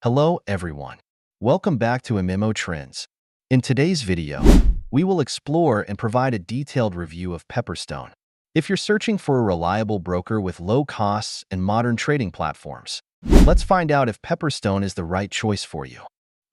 Hello everyone. Welcome back to MMO Trends. In today's video, we will explore and provide a detailed review of Pepperstone. If you're searching for a reliable broker with low costs and modern trading platforms, let's find out if Pepperstone is the right choice for you.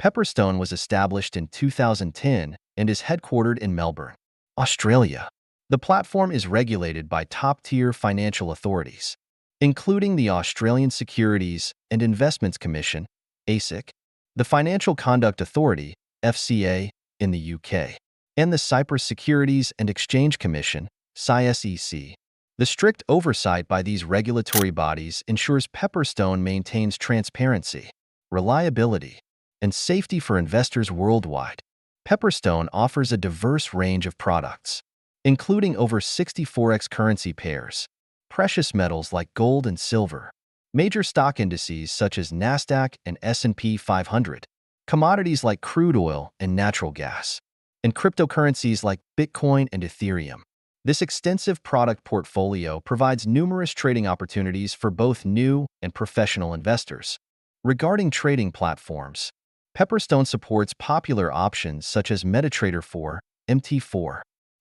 Pepperstone was established in 2010 and is headquartered in Melbourne, Australia. The platform is regulated by top-tier financial authorities, including the Australian Securities and Investments Commission, ASIC, the Financial Conduct Authority, FCA, in the UK, and the Cyprus Securities and Exchange Commission, CSEC. The strict oversight by these regulatory bodies ensures Pepperstone maintains transparency, reliability, and safety for investors worldwide. Pepperstone offers a diverse range of products, including over 60 Forex currency pairs, precious metals like gold and silver, major stock indices such as Nasdaq and S&P 500, commodities like crude oil and natural gas, and cryptocurrencies like Bitcoin and Ethereum. This extensive product portfolio provides numerous trading opportunities for both new and professional investors. Regarding trading platforms, Pepperstone supports popular options such as MetaTrader 4, MT4,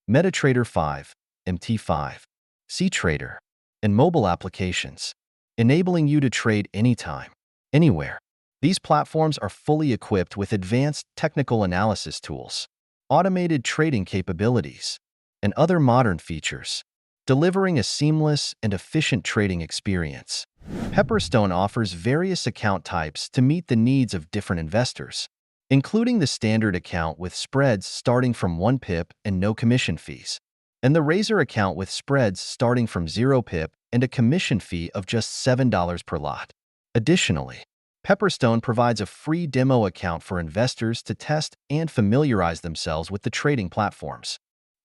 MetaTrader 5, MT5, CTrader, and mobile applications, enabling you to trade anytime, anywhere. These platforms are fully equipped with advanced technical analysis tools, automated trading capabilities, and other modern features, delivering a seamless and efficient trading experience. Pepperstone offers various account types to meet the needs of different investors, including the standard account with spreads starting from 1 pip and no commission fees, and the Razor account with spreads starting from 0 pip and a commission fee of just $7 per lot. Additionally, Pepperstone provides a free demo account for investors to test and familiarize themselves with the trading platforms.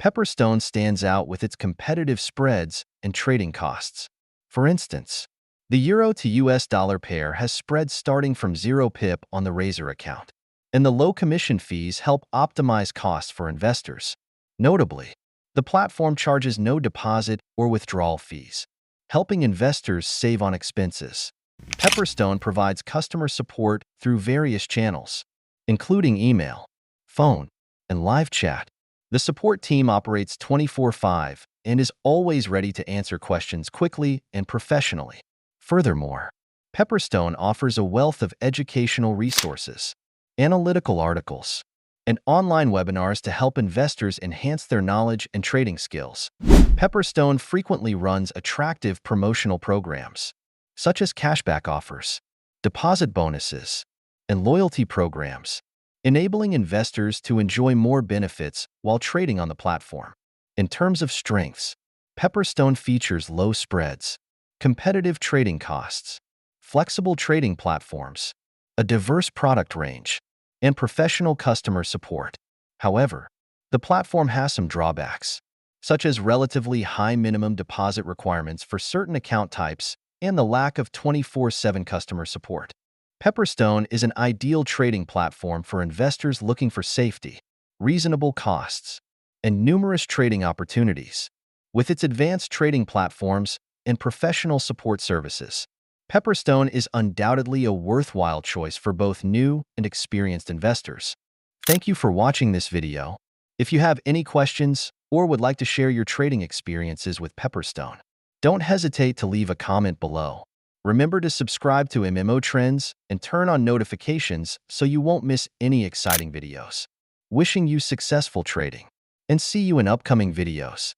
Pepperstone stands out with its competitive spreads and trading costs. For instance, the Euro to US dollar pair has spreads starting from 0 pip on the Razor account, and the low commission fees help optimize costs for investors. Notably, the platform charges no deposit or withdrawal fees, helping investors save on expenses. Pepperstone provides customer support through various channels, including email, phone, and live chat. The support team operates 24/5 and is always ready to answer questions quickly and professionally. Furthermore, Pepperstone offers a wealth of educational resources, analytical articles, and online webinars to help investors enhance their knowledge and trading skills. Pepperstone frequently runs attractive promotional programs, such as cashback offers, deposit bonuses, and loyalty programs, enabling investors to enjoy more benefits while trading on the platform. In terms of strengths, Pepperstone features low spreads, competitive trading costs, flexible trading platforms, a diverse product range, and professional customer support. However, the platform has some drawbacks, such as relatively high minimum deposit requirements for certain account types and the lack of 24/7 customer support. Pepperstone is an ideal trading platform for investors looking for safety, reasonable costs, and numerous trading opportunities. With its advanced trading platforms and professional support services, Pepperstone is undoubtedly a worthwhile choice for both new and experienced investors. Thank you for watching this video. If you have any questions or would like to share your trading experiences with Pepperstone, don't hesitate to leave a comment below. Remember to subscribe to MMO Trends and turn on notifications so you won't miss any exciting videos. Wishing you successful trading, and see you in upcoming videos.